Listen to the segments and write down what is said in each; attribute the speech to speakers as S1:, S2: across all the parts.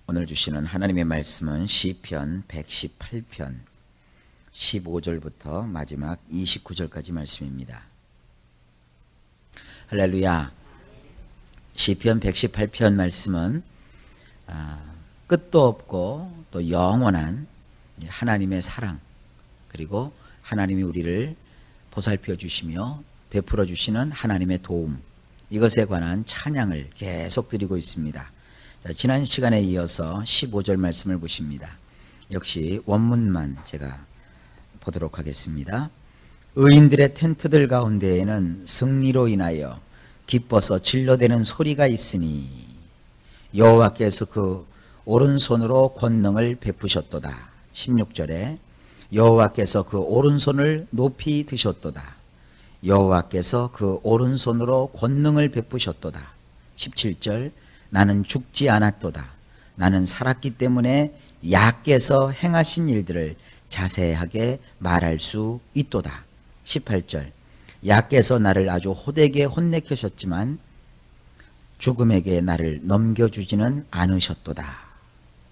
S1: 오늘 주시는 하나님의 말씀은 시편 118편 15절부터 마지막 29절까지 말씀입니다. 할렐루야. 시편 118편 말씀은 끝도 없고 또 영원한 하나님의 사랑, 그리고 하나님이 우리를 보살펴 주시며 베풀어 주시는 하나님의 도움, 이것에 관한 찬양을 계속 드리고 있습니다. 자, 지난 시간에 이어서 15절 말씀을 보십니다. 역시 원문만 제가 보도록 하겠습니다. 의인들의 텐트들 가운데에는 승리로 인하여 기뻐서 질러대는 소리가 있으니 여호와께서 그 오른손으로 권능을 베푸셨도다. 16절에 여호와께서 그 오른손을 높이 드셨도다. 여호와께서 그 오른손으로 권능을 베푸셨도다. 17절 나는 죽지 않았도다. 나는 살았기 때문에 야께서 행하신 일들을 자세하게 말할 수 있도다. 18절 야께서 나를 아주 호되게 혼내키셨지만 죽음에게 나를 넘겨주지는 않으셨도다.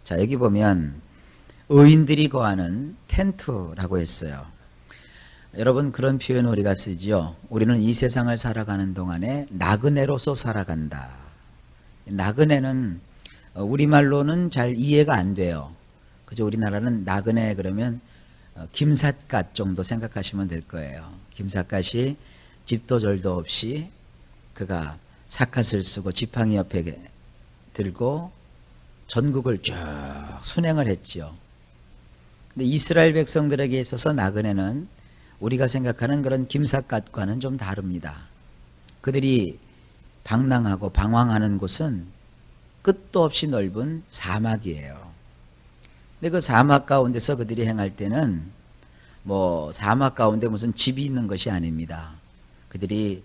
S1: 자, 여기 보면 의인들이 거하는 텐트라고 했어요. 여러분, 그런 표현 우리가 쓰지요. 우리는 이 세상을 살아가는 동안에 나그네로서 살아간다. 나그네는 우리말로는 잘 이해가 안 돼요. 그죠? 우리나라는 나그네 그러면 김삿갓 정도 생각하시면 될 거예요. 김삿갓이 집도 절도 없이 그가 삿갓을 쓰고 지팡이 옆에 들고 전국을 쭉 순행을 했지요. 근데 이스라엘 백성들에게 있어서 나그네는 우리가 생각하는 그런 김삿갓과는 좀 다릅니다. 그들이 방랑하고 방황하는 곳은 끝도 없이 넓은 사막이에요. 근데 그 사막 가운데서 그들이 행할 때는 사막 가운데 무슨 집이 있는 것이 아닙니다. 그들이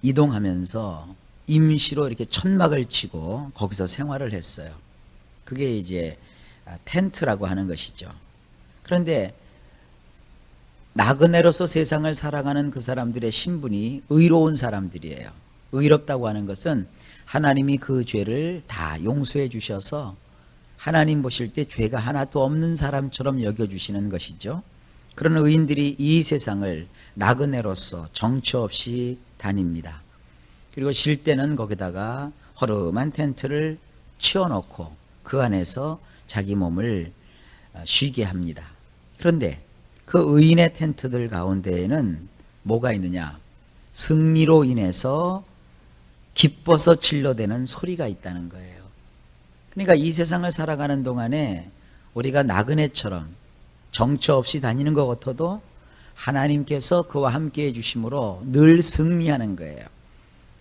S1: 이동하면서 임시로 이렇게 천막을 치고 거기서 생활을 했어요. 그게 이제 텐트라고 하는 것이죠. 그런데 나그네로서 세상을 살아가는 그 사람들의 신분이 의로운 사람들이에요. 의롭다고 하는 것은 하나님이 그 죄를 다 용서해 주셔서 하나님 보실 때 죄가 하나도 없는 사람처럼 여겨주시는 것이죠. 그런 의인들이 이 세상을 나그네로서 정처 없이 다닙니다. 그리고 쉴 때는 거기다가 허름한 텐트를 치워놓고 그 안에서 자기 몸을 쉬게 합니다. 그런데 그 의인의 텐트들 가운데에는 뭐가 있느냐? 승리로 인해서 기뻐서 질러대는 소리가 있다는 거예요. 그러니까 이 세상을 살아가는 동안에 우리가 나그네처럼 정처 없이 다니는 것 같아도 하나님께서 그와 함께 해주심으로 늘 승리하는 거예요.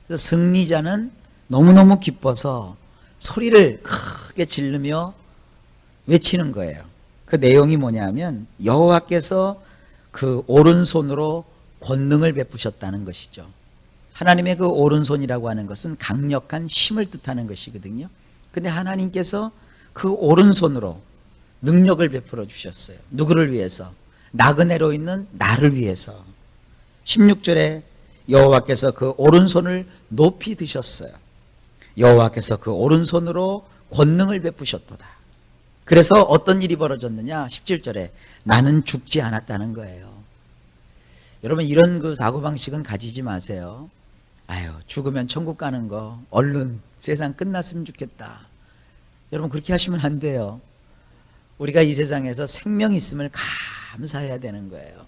S1: 그래서 승리자는 너무너무 기뻐서 소리를 크게 지르며 외치는 거예요. 그 내용이 뭐냐면 여호와께서 그 오른손으로 권능을 베푸셨다는 것이죠. 하나님의 그 오른손이라고 하는 것은 강력한 힘을 뜻하는 것이거든요. 근데 하나님께서 그 오른손으로 능력을 베풀어 주셨어요. 누구를 위해서? 나그네로 있는 나를 위해서. 16절에 여호와께서 그 오른손을 높이 드셨어요. 여호와께서 그 오른손으로 권능을 베푸셨도다. 그래서 어떤 일이 벌어졌느냐? 17절에 나는 죽지 않았다는 거예요. 여러분, 이런 그 사고방식은 가지지 마세요. 아유, 죽으면 천국 가는 거 얼른 세상 끝났으면 좋겠다. 여러분, 그렇게 하시면 안 돼요. 우리가 이 세상에서 생명이 있음을 감사해야 되는 거예요.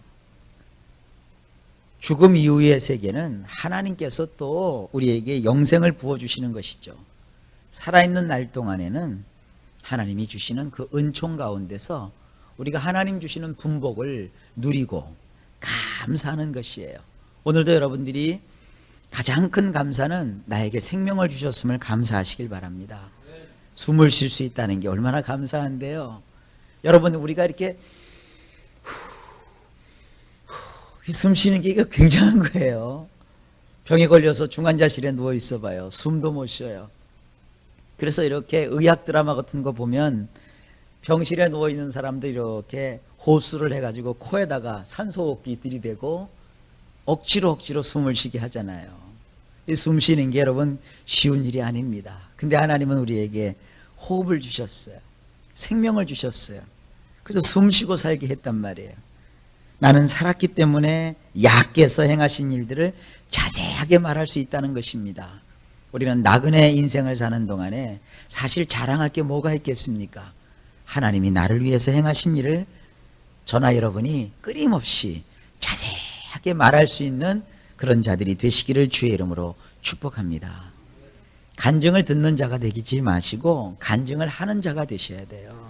S1: 죽음 이후의 세계는 하나님께서 또 우리에게 영생을 부어주시는 것이죠. 살아있는 날 동안에는 하나님이 주시는 그 은총 가운데서 우리가 하나님 주시는 분복을 누리고 감사하는 것이에요. 오늘도 여러분들이 가장 큰 감사는 나에게 생명을 주셨음을 감사하시길 바랍니다. 숨을 쉴 수 있다는 게 얼마나 감사한데요. 여러분, 우리가 이렇게 숨 쉬는 게 굉장한 거예요. 병에 걸려서 중환자실에 누워 있어 봐요. 숨도 못 쉬어요. 그래서 이렇게 의학 드라마 같은 거 보면 병실에 누워 있는 사람들 이렇게 호수를 해가지고 코에다가 산소호흡기 들이대고 억지로 숨을 쉬게 하잖아요. 이 숨 쉬는 게 여러분 쉬운 일이 아닙니다. 근데 하나님은 우리에게 호흡을 주셨어요. 생명을 주셨어요. 그래서 숨쉬고 살게 했단 말이에요. 나는 살았기 때문에 야께서 행하신 일들을 자세하게 말할 수 있다는 것입니다. 우리는 나그네 인생을 사는 동안에 사실 자랑할 게 뭐가 있겠습니까? 하나님이 나를 위해서 행하신 일을 저나 여러분이 끊임없이 자세하게 말할 수 있는 그런 자들이 되시기를 주의 이름으로 축복합니다. 간증을 듣는 자가 되지 마시고 간증을 하는 자가 되셔야 돼요.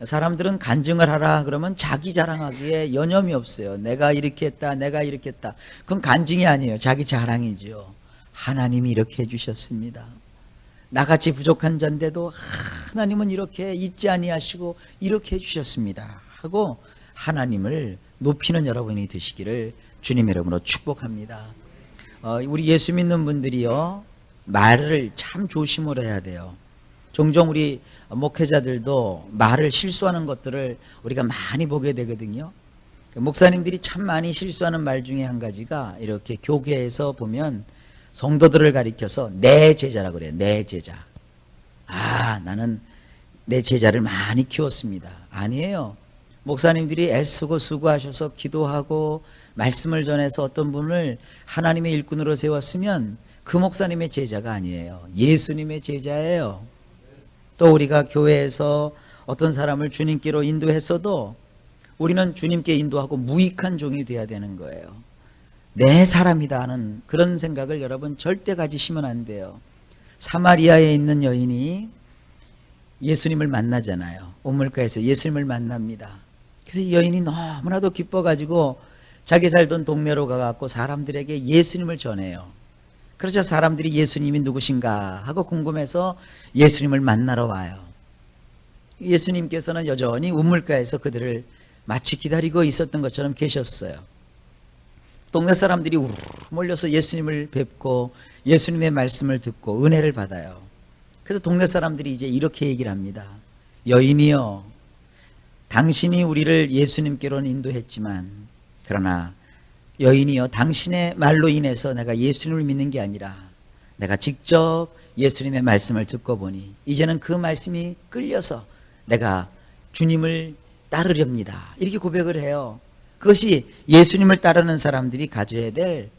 S1: 사람들은 간증을 하라 그러면 자기 자랑하기에 여념이 없어요. 내가 이렇게 했다, 내가 이렇게 했다. 그건 간증이 아니에요. 자기 자랑이죠. 하나님이 이렇게 해주셨습니다. 나같이 부족한 자인데도 하나님은 이렇게 잊지 아니하시고 이렇게 해주셨습니다 하고 하나님을 높이는 여러분이 되시기를 주님의 이름으로 축복합니다. 우리 예수 믿는 분들이요, 말을 참 조심을 해야 돼요. 종종 우리 목회자들도 말을 실수하는 것들을 우리가 많이 보게 되거든요. 목사님들이 참 많이 실수하는 말 중에 한 가지가 이렇게 교계에서 보면 성도들을 가리켜서 내 제자라고 그래요. 내 제자. 나는 내 제자를 많이 키웠습니다. 아니에요. 목사님들이 애쓰고 수고하셔서 기도하고 말씀을 전해서 어떤 분을 하나님의 일꾼으로 세웠으면 그 목사님의 제자가 아니에요. 예수님의 제자예요. 또 우리가 교회에서 어떤 사람을 주님께로 인도했어도 우리는 주님께 인도하고 무익한 종이 되어야 되는 거예요. 내 사람이다 하는 그런 생각을 여러분 절대 가지시면 안 돼요. 사마리아에 있는 여인이 예수님을 만나잖아요. 우물가에서 예수님을 만납니다. 그래서 이 여인이 너무나도 기뻐가지고 자기 살던 동네로 가갖고 사람들에게 예수님을 전해요. 그러자 사람들이 예수님이 누구신가 하고 궁금해서 예수님을 만나러 와요. 예수님께서는 여전히 우물가에서 그들을 마치 기다리고 있었던 것처럼 계셨어요. 동네 사람들이 우르르 몰려서 예수님을 뵙고 예수님의 말씀을 듣고 은혜를 받아요. 그래서 동네 사람들이 이제 이렇게 얘기를 합니다. 여인이여, 당신이 우리를 예수님께로는 인도했지만 그러나 여인이여, 당신의 말로 인해서 내가 예수님을 믿는 게 아니라 내가 직접 예수님의 말씀을 듣고 보니 이제는 그 말씀이 끌려서 내가 주님을 따르렵니다. 이렇게 고백을 해요. 그것이 예수님을 따르는 사람들이 가져야 될,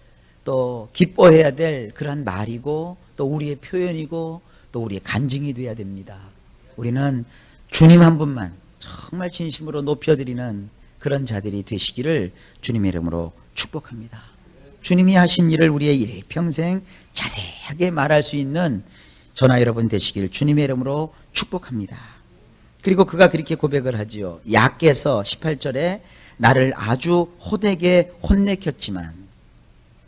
S1: 또 기뻐해야 될 그러한 말이고 또 우리의 표현이고 또 우리의 간증이 돼야 됩니다. 우리는 주님 한 분만 정말 진심으로 높여드리는 그런 자들이 되시기를 주님의 이름으로 축복합니다. 주님이 하신 일을 우리의 일평생 자세하게 말할 수 있는 저나 여러분 되시길 주님의 이름으로 축복합니다. 그리고 그가 그렇게 고백을 하지요. 야께서 18절에 나를 아주 호되게 혼내켰지만,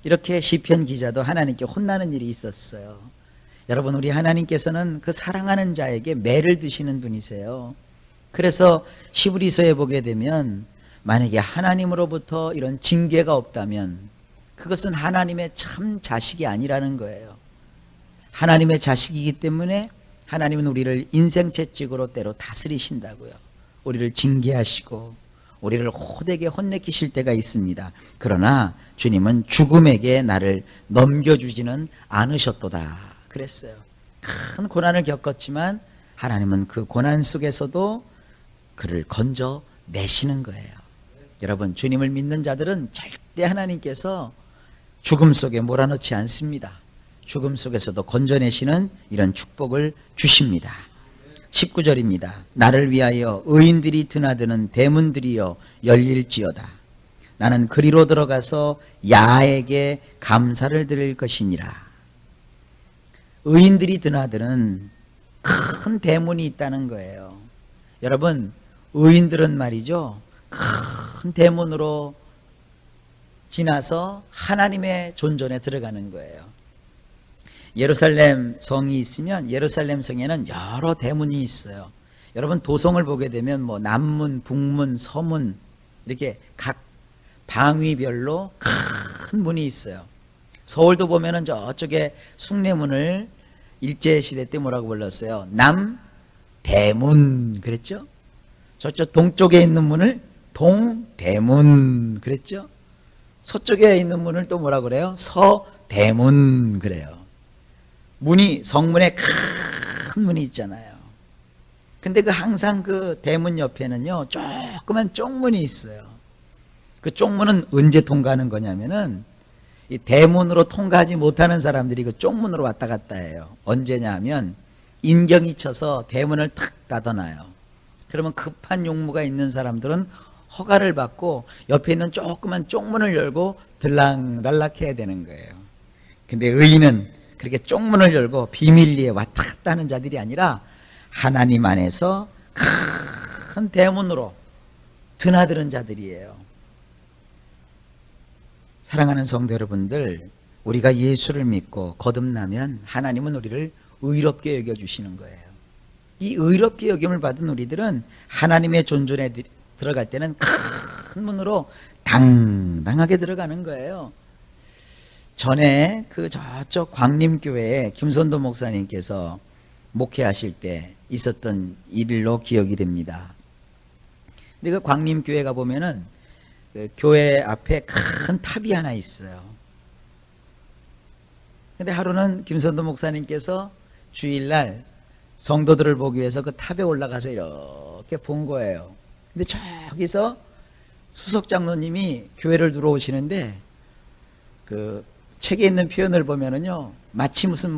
S1: 이렇게 시편 기자도 하나님께 혼나는 일이 있었어요. 여러분, 우리 하나님께서는 그 사랑하는 자에게 매를 드시는 분이세요. 그래서 시브리서에 보게 되면 만약에 하나님으로부터 이런 징계가 없다면 그것은 하나님의 참 자식이 아니라는 거예요. 하나님의 자식이기 때문에 하나님은 우리를 인생 채찍으로 때로 다스리신다고요. 우리를 징계하시고 우리를 호되게 혼내키실 때가 있습니다. 그러나 주님은 죽음에게 나를 넘겨주지는 않으셨도다 그랬어요. 큰 고난을 겪었지만 하나님은 그 고난 속에서도 그를 건져내시는 거예요. 여러분, 주님을 믿는 자들은 절대 하나님께서 죽음 속에 몰아넣지 않습니다. 죽음 속에서도 건져내시는 이런 축복을 주십니다. 19절입니다. 나를 위하여 의인들이 드나드는 대문들이여 열릴지어다. 나는 그리로 들어가서 야에게 감사를 드릴 것이니라. 의인들이 드나드는 큰 대문이 있다는 거예요. 여러분, 의인들은 말이죠, 큰 대문으로 지나서 하나님의 존전에 들어가는 거예요. 예루살렘 성이 있으면 예루살렘 성에는 여러 대문이 있어요. 여러분, 도성을 보게 되면 뭐 남문, 북문, 서문 이렇게 각 방위별로 큰 문이 있어요. 서울도 보면은 저쪽에 숭례문을 일제시대 때 뭐라고 불렀어요? 남대문 그랬죠? 저쪽 동쪽에 있는 문을 동대문 그랬죠? 서쪽에 있는 문을 또 뭐라고 그래요? 서대문 그래요. 문이 성문에 큰 문이 있잖아요. 근데 항상 그 대문 옆에는요, 조그만 쪽문이 있어요. 그 쪽문은 언제 통과하는 거냐면은, 이 대문으로 통과하지 못하는 사람들이 그 쪽문으로 왔다 갔다 해요. 언제냐 하면, 인경이 쳐서 대문을 탁 닫아놔요. 그러면 급한 용무가 있는 사람들은 허가를 받고 옆에 있는 조그만 쪽문을 열고 들락날락 해야 되는 거예요. 근데 의인은 그렇게 쪽문을 열고 비밀리에 왔다 갔다 하는 자들이 아니라 하나님 안에서 큰 대문으로 드나드는 자들이에요. 사랑하는 성도 여러분들, 우리가 예수를 믿고 거듭나면 하나님은 우리를 의롭게 여겨주시는 거예요. 이 의롭게 여김을 받은 우리들은 하나님의 존전에 들어갈 때는 큰 문으로 당당하게 들어가는 거예요. 전에 저쪽 광림교회에 김선도 목사님께서 목회하실 때 있었던 일로 기억이 됩니다. 근데 그 광림교회 가보면은 그 교회 앞에 큰 탑이 하나 있어요. 근데 하루는 김선도 목사님께서 주일날 성도들을 보기 위해서 그 탑에 올라가서 이렇게 본 거예요. 근데 저기서 수석 장로님이 교회를 들어오시는데 그 책에 있는 표현을 보면은요, 마치 무슨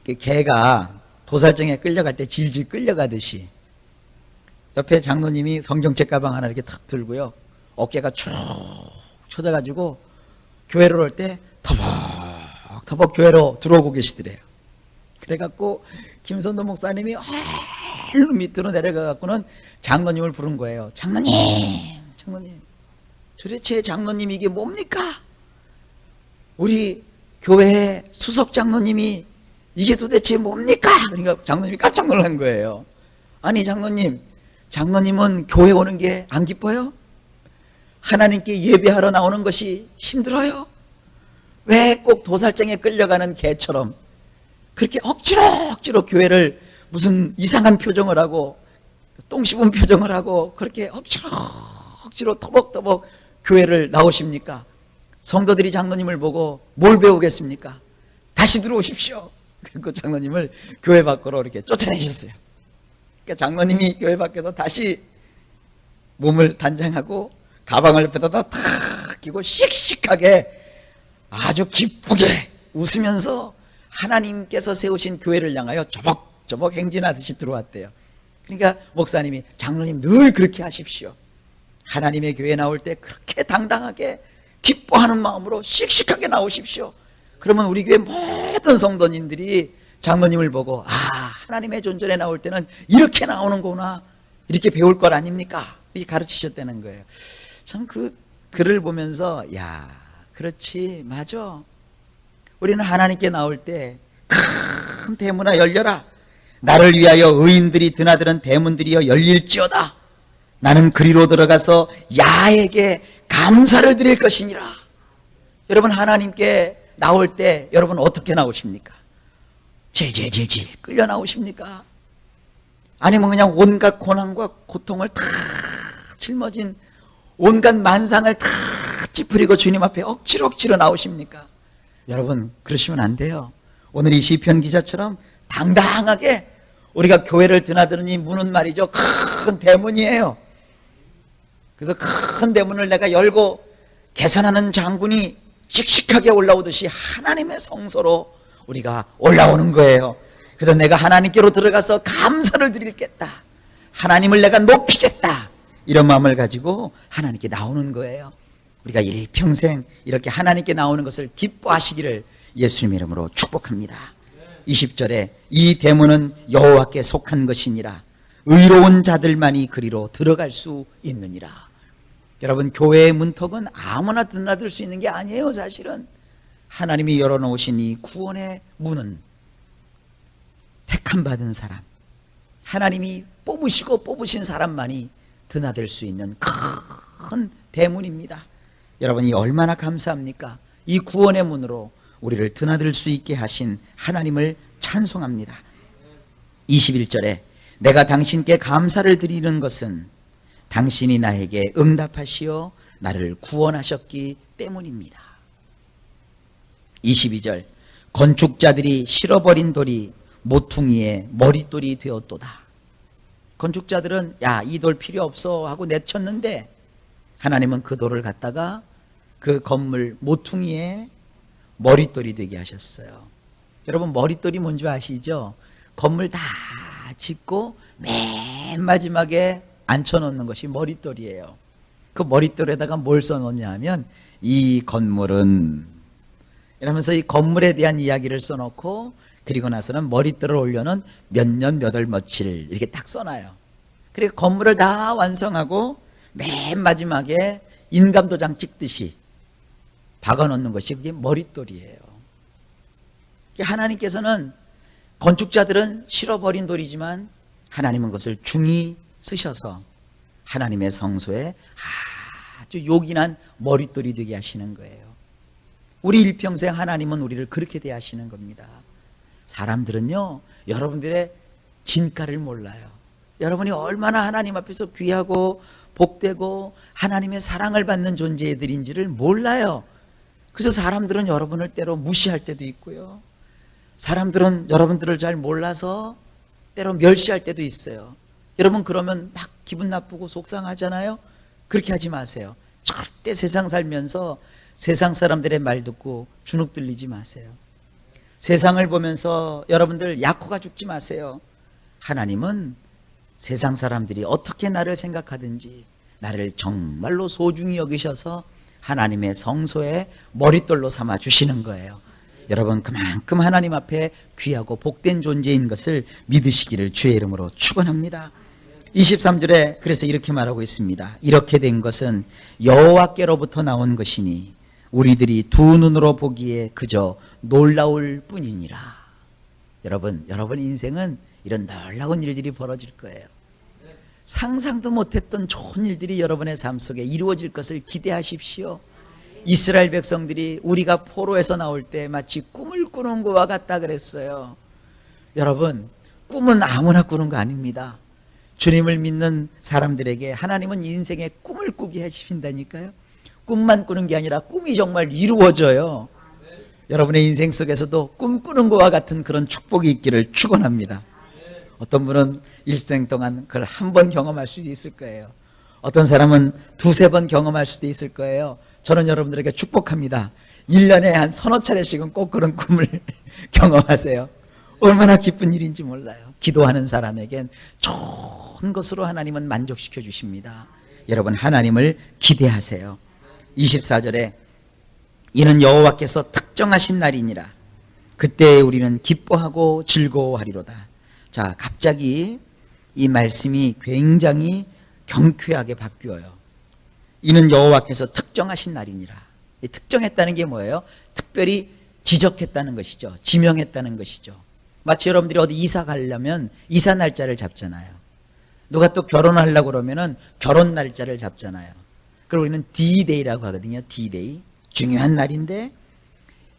S1: 개가 도살장에 끌려갈 때 질질 끌려가듯이 옆에 장로님이 성경책 가방 하나 이렇게 탁 들고요, 어깨가 쭉 쳐져가지고 교회를 올 때 터벅터벅 교회로 들어오고 계시더래요. 그래갖고 김선도 목사님이 얼른 밑으로 내려가갖고는 장로님을 부른 거예요. 장로님, 도대체 장로님 이게 뭡니까? 우리 교회 수석 장로님이 이게 도대체 뭡니까? 그러니까 장로님이 깜짝 놀란 거예요. 아니 장로님은 교회 오는 게 안 기뻐요? 하나님께 예배하러 나오는 것이 힘들어요? 왜 꼭 도살장에 끌려가는 개처럼 그렇게 억지로 교회를 무슨 이상한 표정을 하고 똥 씹은 표정을 하고 그렇게 억지로 터벅터벅 교회를 나오십니까? 성도들이 장로님을 보고 뭘 배우겠습니까? 다시 들어오십시오. 그리고 장로님을 교회 밖으로 이렇게 쫓아내셨어요. 그러니까 장로님이 교회 밖에서 다시 몸을 단장하고 가방을 옆에다 탁 끼고 씩씩하게 아주 기쁘게 웃으면서 하나님께서 세우신 교회를 향하여 저벅저벅 행진하듯이 들어왔대요. 그러니까 목사님이 장로님 늘 그렇게 하십시오. 하나님의 교회에 나올 때 그렇게 당당하게 기뻐하는 마음으로 씩씩하게 나오십시오. 그러면 우리 교회 모든 성도님들이 장로님을 보고 하나님의 존전에 나올 때는 이렇게 나오는 거구나, 이렇게 배울 것 아닙니까? 이렇게 가르치셨다는 거예요. 참 그 글을 보면서 그렇지, 맞아. 우리는 하나님께 나올 때 큰 대문아 열려라. 나를 위하여 의인들이 드나드는 대문들이여 열릴지어다. 나는 그리로 들어가서 야에게 감사를 드릴 것이니라. 여러분 하나님께 나올 때 여러분 어떻게 나오십니까? 질질질질 끌려 나오십니까? 아니면 그냥 온갖 고난과 고통을 다 짊어진 온갖 만상을 다 찌푸리고 주님 앞에 억지로 나오십니까? 여러분 그러시면 안 돼요. 오늘 이 시편 기자처럼 당당하게 우리가 교회를 드나드는 이 문은 말이죠, 큰 대문이에요. 그래서 큰 대문을 내가 열고 계산하는 장군이 씩씩하게 올라오듯이 하나님의 성소로 우리가 올라오는 거예요. 그래서 내가 하나님께로 들어가서 감사를 드리겠다, 하나님을 내가 높이겠다, 이런 마음을 가지고 하나님께 나오는 거예요. 우리가 일평생 이렇게 하나님께 나오는 것을 기뻐하시기를 예수님의 이름으로 축복합니다. 20절에 이 대문은 여호와께 속한 것이니라. 의로운 자들만이 그리로 들어갈 수 있느니라. 여러분 교회의 문턱은 아무나 드나들 수 있는 게 아니에요. 사실은 하나님이 열어놓으신 이 구원의 문은 택함받은 사람, 하나님이 뽑으신 사람만이 드나들 수 있는 큰 대문입니다. 여러분이 얼마나 감사합니까? 이 구원의 문으로 우리를 드나들 수 있게 하신 하나님을 찬송합니다. 21절에 내가 당신께 감사를 드리는 것은 당신이 나에게 응답하시어 나를 구원하셨기 때문입니다. 22절 건축자들이 실어버린 돌이 모퉁이의 머릿돌이 되었도다. 건축자들은 야, 이 돌 필요 없어 하고 내쳤는데 하나님은 그 돌을 갖다가 그 건물 모퉁이의 머릿돌이 되게 하셨어요. 여러분 머릿돌이 뭔지 아시죠? 건물 다 짓고 맨 마지막에 앉혀놓는 것이 머릿돌이에요. 그 머릿돌에다가 뭘 써놓냐 하면 이 건물은 이러면서 이 건물에 대한 이야기를 써놓고 그리고 나서는 머릿돌을 올려는 몇 년 몇 월 며칠 이렇게 딱 써놔요. 그리고 건물을 다 완성하고 맨 마지막에 인감도장 찍듯이 박아놓는 것이 그게 머릿돌이에요. 하나님께서는 건축자들은 실어버린 돌이지만 하나님은 그것을 중히 쓰셔서 하나님의 성소에 아주 요긴한 머릿돌이 되게 하시는 거예요. 우리 일평생 하나님은 우리를 그렇게 대하시는 겁니다. 사람들은요, 여러분들의 진가를 몰라요. 여러분이 얼마나 하나님 앞에서 귀하고 복되고 하나님의 사랑을 받는 존재들인지를 몰라요. 그래서 사람들은 여러분을 때로 무시할 때도 있고요. 사람들은 여러분들을 잘 몰라서 때로 멸시할 때도 있어요. 여러분 그러면 막 기분 나쁘고 속상하잖아요. 그렇게 하지 마세요. 절대 세상 살면서 세상 사람들의 말 듣고 주눅 들리지 마세요. 세상을 보면서 여러분들 약호가 죽지 마세요. 하나님은 세상 사람들이 어떻게 나를 생각하든지 나를 정말로 소중히 여기셔서 하나님의 성소에 머릿돌로 삼아 주시는 거예요. 여러분 그만큼 하나님 앞에 귀하고 복된 존재인 것을 믿으시기를 주의 이름으로 축원합니다. 23절에 그래서 이렇게 말하고 있습니다. 이렇게 된 것은 여호와께로부터 나온 것이니 우리들이 두 눈으로 보기에 그저 놀라울 뿐이니라. 여러분 인생은 이런 놀라운 일들이 벌어질 거예요. 상상도 못했던 좋은 일들이 여러분의 삶 속에 이루어질 것을 기대하십시오. 이스라엘 백성들이 우리가 포로에서 나올 때 마치 꿈을 꾸는 것과 같다 그랬어요. 여러분 꿈은 아무나 꾸는 거 아닙니다. 주님을 믿는 사람들에게 하나님은 인생의 꿈을 꾸게 해주신다니까요. 꿈만 꾸는 게 아니라 꿈이 정말 이루어져요. 여러분의 인생 속에서도 꿈꾸는 것과 같은 그런 축복이 있기를 축원합니다. 어떤 분은 일생 동안 그걸 한 번 경험할 수도 있을 거예요. 어떤 사람은 두세 번 경험할 수도 있을 거예요. 저는 여러분들에게 축복합니다. 1년에 한 서너 차례씩은 꼭 그런 꿈을 경험하세요. 얼마나 기쁜 일인지 몰라요. 기도하는 사람에겐 좋은 것으로 하나님은 만족시켜 주십니다. 여러분 하나님을 기대하세요. 24절에 이는 여호와께서 특정하신 날이니라. 그때 우리는 기뻐하고 즐거워하리로다. 자, 갑자기 이 말씀이 굉장히 경쾌하게 바뀌어요. 이는 여호와께서 특정하신 날이니라. 특정했다는 게 뭐예요? 특별히 지적했다는 것이죠. 지명했다는 것이죠. 마치 여러분들이 어디 이사 가려면 이사 날짜를 잡잖아요. 누가 또 결혼하려고 그러면은 결혼 날짜를 잡잖아요. 그리고 우리는 D-Day라고 하거든요. D-Day. 중요한 날인데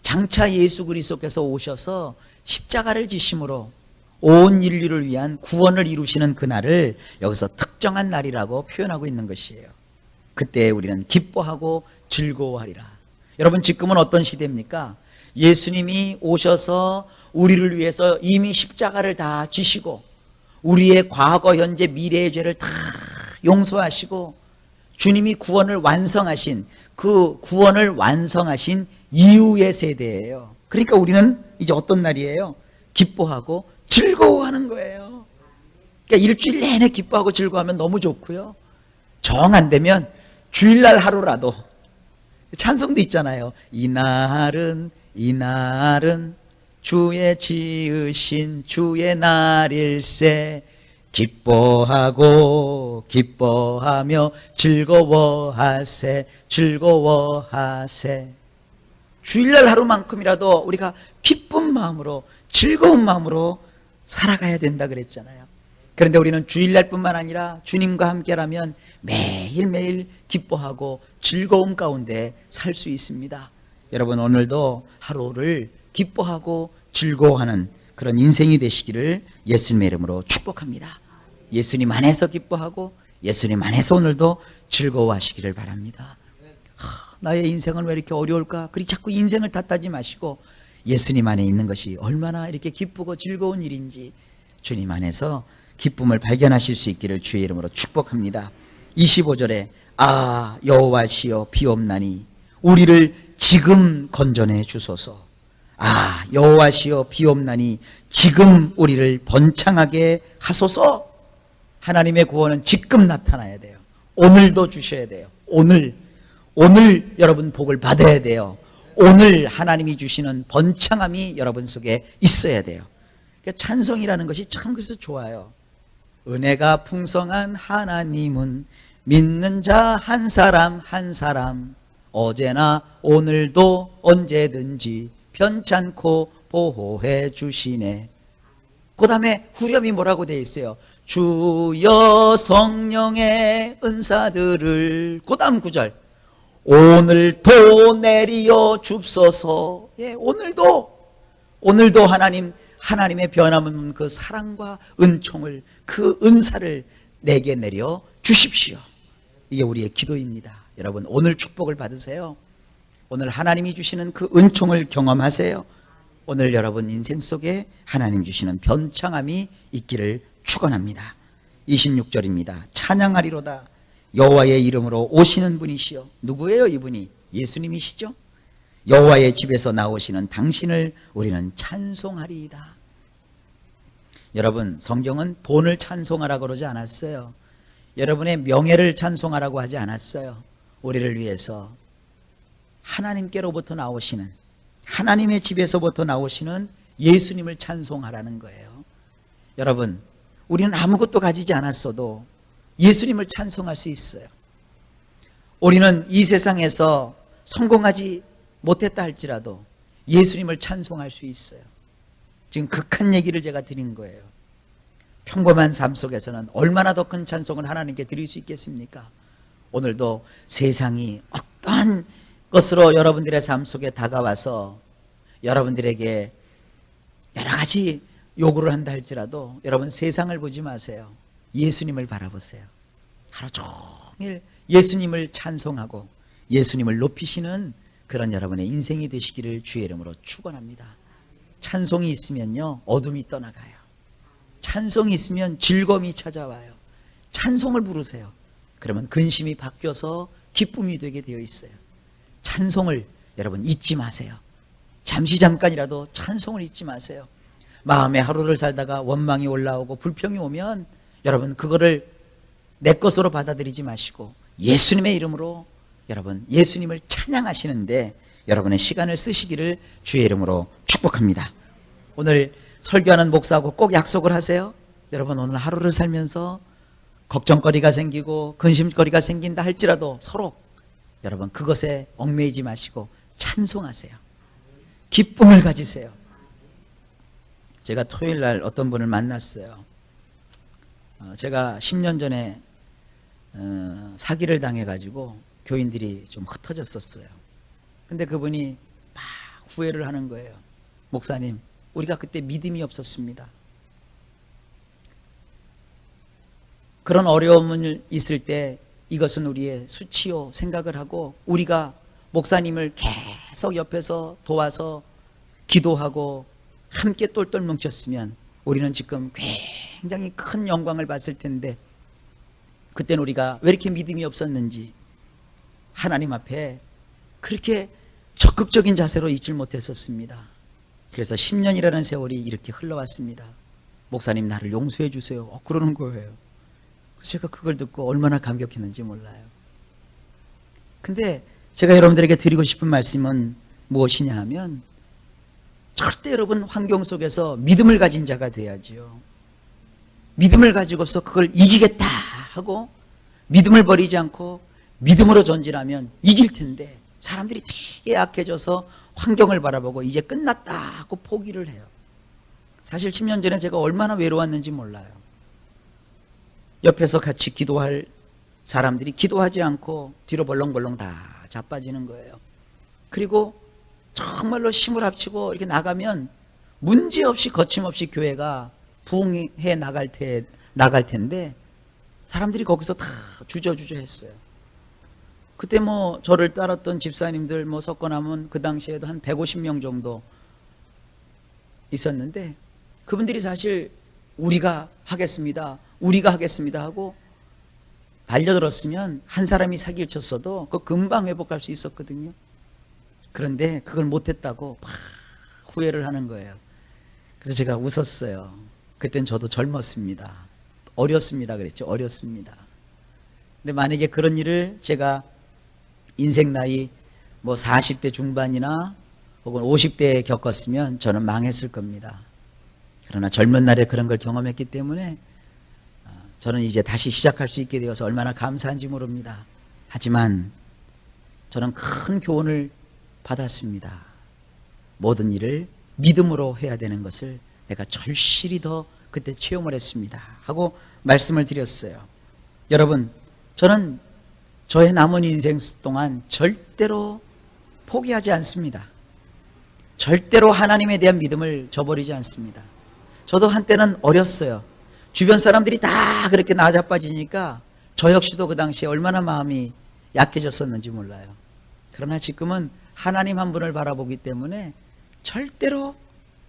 S1: 장차 예수 그리스도께서 오셔서 십자가를 지심으로 온 인류를 위한 구원을 이루시는 그날을 여기서 특정한 날이라고 표현하고 있는 것이에요. 그때 우리는 기뻐하고 즐거워하리라. 여러분 지금은 어떤 시대입니까? 예수님이 오셔서 우리를 위해서 이미 십자가를 다 지시고 우리의 과거, 현재, 미래의 죄를 다 용서하시고 주님이 구원을 완성하신 그 구원을 완성하신 이후의 세대예요. 그러니까 우리는 이제 어떤 날이에요? 기뻐하고 즐거워하는 거예요. 그러니까 일주일 내내 기뻐하고 즐거워하면 너무 좋고요. 정 안 되면 주일날 하루라도 찬송도 있잖아요. 이날은 주의 지으신 주의 날일세 기뻐하고 기뻐하며 즐거워하세. 주일날 하루만큼이라도 우리가 기쁜 마음으로 즐거운 마음으로 살아가야 된다 그랬잖아요. 그런데 우리는 주일날뿐만 아니라 주님과 함께라면 매일매일 기뻐하고 즐거움 가운데 살 수 있습니다. 여러분 오늘도 하루를 기뻐하고 즐거워하는 그런 인생이 되시기를 예수님의 이름으로 축복합니다. 예수님 안에서 기뻐하고 예수님 안에서 오늘도 즐거워하시기를 바랍니다. 나의 인생은 왜 이렇게 어려울까? 그리 자꾸 인생을 탓하지 마시고 예수님 안에 있는 것이 얼마나 이렇게 기쁘고 즐거운 일인지 주님 안에서 기쁨을 발견하실 수 있기를 주의 이름으로 축복합니다. 25절에 아 여호와시여 비옵나니 우리를 지금 건져내 주소서. 아 여호와시여 비옵나니 지금 우리를 번창하게 하소서. 하나님의 구원은 지금 나타나야 돼요. 오늘도 주셔야 돼요. 오늘 여러분 복을 받아야 돼요. 오늘 하나님이 주시는 번창함이 여러분 속에 있어야 돼요. 그러니까 찬송이라는 것이 참 그래서 좋아요. 은혜가 풍성한 하나님은 믿는 자 한 사람 한 사람 어제나 오늘도 언제든지 편찮고 보호해 주시네. 그 다음에 후렴이 뭐라고 되어 있어요? 주여 성령의 은사들을, 그 다음 구절 오늘도 내리어 줍소서. 예, 오늘도 하나님의 변함없는 그 사랑과 은총을, 그 은사를 내게 내려 주십시오. 이게 우리의 기도입니다. 여러분 오늘 축복을 받으세요. 오늘 하나님이 주시는 그 은총을 경험하세요. 오늘 여러분 인생 속에 하나님 주시는 변창함이 있기를 축원합니다. 26절입니다. 찬양하리로다. 여호와의 이름으로 오시는 분이시여. 누구예요 이분이? 예수님이시죠. 여호와의 집에서 나오시는 당신을 우리는 찬송하리이다. 여러분 성경은 돈을 찬송하라고 그러지 않았어요. 여러분의 명예를 찬송하라고 하지 않았어요. 우리를 위해서 하나님께로부터 나오시는, 하나님의 집에서부터 나오시는 예수님을 찬송하라는 거예요. 여러분 우리는 아무것도 가지지 않았어도 예수님을 찬송할 수 있어요. 우리는 이 세상에서 성공하지 못했다 할지라도 예수님을 찬송할 수 있어요. 지금 극한 얘기를 제가 드린 거예요. 평범한 삶 속에서는 얼마나 더 큰 찬송을 하나님께 드릴 수 있겠습니까? 오늘도 세상이 어떠한 것으로 여러분들의 삶 속에 다가와서 여러분들에게 여러 가지 요구를 한다 할지라도 여러분 세상을 보지 마세요. 예수님을 바라보세요. 하루 종일 예수님을 찬송하고 예수님을 높이시는 그런 여러분의 인생이 되시기를 주의 이름으로 축원합니다. 찬송이 있으면요 어둠이 떠나가요. 찬송이 있으면 즐거움이 찾아와요. 찬송을 부르세요. 그러면 근심이 바뀌어서 기쁨이 되게 되어 있어요. 찬송을 여러분 잊지 마세요. 잠깐이라도 찬송을 잊지 마세요. 마음에 하루를 살다가 원망이 올라오고 불평이 오면 여러분 그거를 내 것으로 받아들이지 마시고 예수님의 이름으로 여러분 예수님을 찬양하시는데 여러분의 시간을 쓰시기를 주의 이름으로 축복합니다. 오늘 설교하는 목사하고 꼭 약속을 하세요. 여러분 오늘 하루를 살면서 걱정거리가 생기고 근심거리가 생긴다 할지라도 서로 여러분 그것에 얽매이지 마시고 찬송하세요. 기쁨을 가지세요. 제가 토요일 날 어떤 분을 만났어요. 제가 10년 전에 사기를 당해가지고 교인들이 좀 흩어졌었어요. 근데 그분이 막 후회를 하는 거예요. 목사님, 우리가 그때 믿음이 없었습니다. 그런 어려움을 있을 때 이것은 우리의 수치요 생각을 하고 우리가 목사님을 계속 옆에서 도와서 기도하고 함께 똘똘 뭉쳤으면 우리는 지금 굉장히 큰 영광을 받을 텐데 그때는 우리가 왜 이렇게 믿음이 없었는지 하나님 앞에 그렇게 적극적인 자세로 있질 못했었습니다. 그래서 10년이라는 세월이 이렇게 흘러왔습니다. 목사님 나를 용서해 주세요. 그러는 거예요. 제가 그걸 듣고 얼마나 감격했는지 몰라요. 근데 제가 여러분들에게 드리고 싶은 말씀은 무엇이냐 하면 절대 여러분 환경 속에서 믿음을 가진 자가 돼야지요. 믿음을 가지고서 그걸 이기겠다 하고 믿음을 버리지 않고 믿음으로 전진하면 이길 텐데 사람들이 되게 약해져서 환경을 바라보고 이제 끝났다 하고 포기를 해요. 사실 10년 전에 제가 얼마나 외로웠는지 몰라요. 옆에서 같이 기도할 사람들이 기도하지 않고 뒤로 벌렁벌렁 다 자빠지는 거예요. 그리고 정말로 힘을 합치고 이렇게 나가면 문제없이 거침없이 교회가 부흥해 나갈 텐데 사람들이 거기서 다 주저주저 했어요. 그때 저를 따랐던 집사님들 섞어나면 그 당시에도 한 150명 정도 있었는데 그분들이 사실 우리가 하겠습니다 하고 달려들었으면 한 사람이 사기를 쳤어도 그거 금방 회복할 수 있었거든요. 그런데 그걸 못했다고 막 후회를 하는 거예요. 그래서 제가 웃었어요. 그땐 저도 젊었습니다. 어렸습니다 그랬죠. 어렸습니다. 근데 만약에 그런 일을 제가 인생 나이 뭐 40대 중반이나 혹은 50대에 겪었으면 저는 망했을 겁니다. 그러나 젊은 날에 그런 걸 경험했기 때문에 저는 이제 다시 시작할 수 있게 되어서 얼마나 감사한지 모릅니다. 하지만 저는 큰 교훈을 받았습니다. 모든 일을 믿음으로 해야 되는 것을 내가 절실히 더 그때 체험을 했습니다. 하고 말씀을 드렸어요. 여러분, 저는 저의 남은 인생 동안 절대로 포기하지 않습니다. 절대로 하나님에 대한 믿음을 저버리지 않습니다. 저도 한때는 어렸어요. 주변 사람들이 다 그렇게 나자빠지니까 저 역시도 그 당시에 얼마나 마음이 약해졌었는지 몰라요. 그러나 지금은 하나님 한 분을 바라보기 때문에 절대로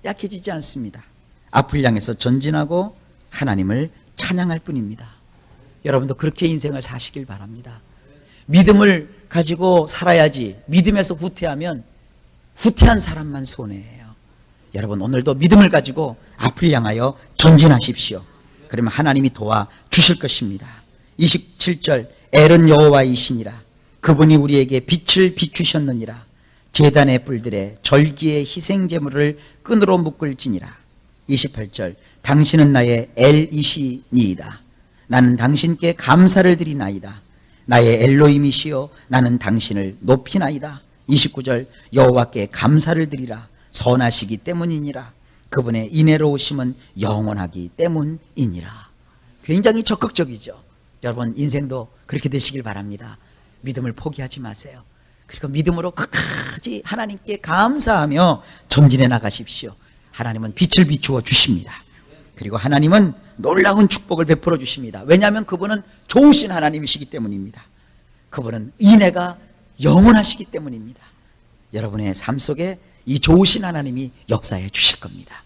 S1: 약해지지 않습니다. 앞을 향해서 전진하고 하나님을 찬양할 뿐입니다. 여러분도 그렇게 인생을 사시길 바랍니다. 믿음을 가지고 살아야지. 믿음에서 후퇴하면 후퇴한 사람만 손해예요. 여러분 오늘도 믿음을 가지고 앞을 향하여 전진하십시오. 그러면 하나님이 도와주실 것입니다. 27절 엘은 여호와이시니라. 그분이 우리에게 빛을 비추셨느니라. 제단의 뿔들에 절기의 희생제물을 끈으로 묶을지니라. 28절 당신은 나의 엘이시니이다. 나는 당신께 감사를 드리나이다. 나의 엘로힘이시여 나는 당신을 높이나이다. 29절 여호와께 감사를 드리라. 선하시기 때문이니라. 그분의 인애로우심은 영원하기 때문이니라. 굉장히 적극적이죠. 여러분 인생도 그렇게 되시길 바랍니다. 믿음을 포기하지 마세요. 그리고 믿음으로 끝까지 하나님께 감사하며 전진해 나가십시오. 하나님은 빛을 비추어 주십니다. 그리고 하나님은 놀라운 축복을 베풀어 주십니다. 왜냐하면 그분은 좋으신 하나님이시기 때문입니다. 그분은 인애가 영원하시기 때문입니다. 여러분의 삶 속에 이 좋으신 하나님이 역사해 주실 겁니다.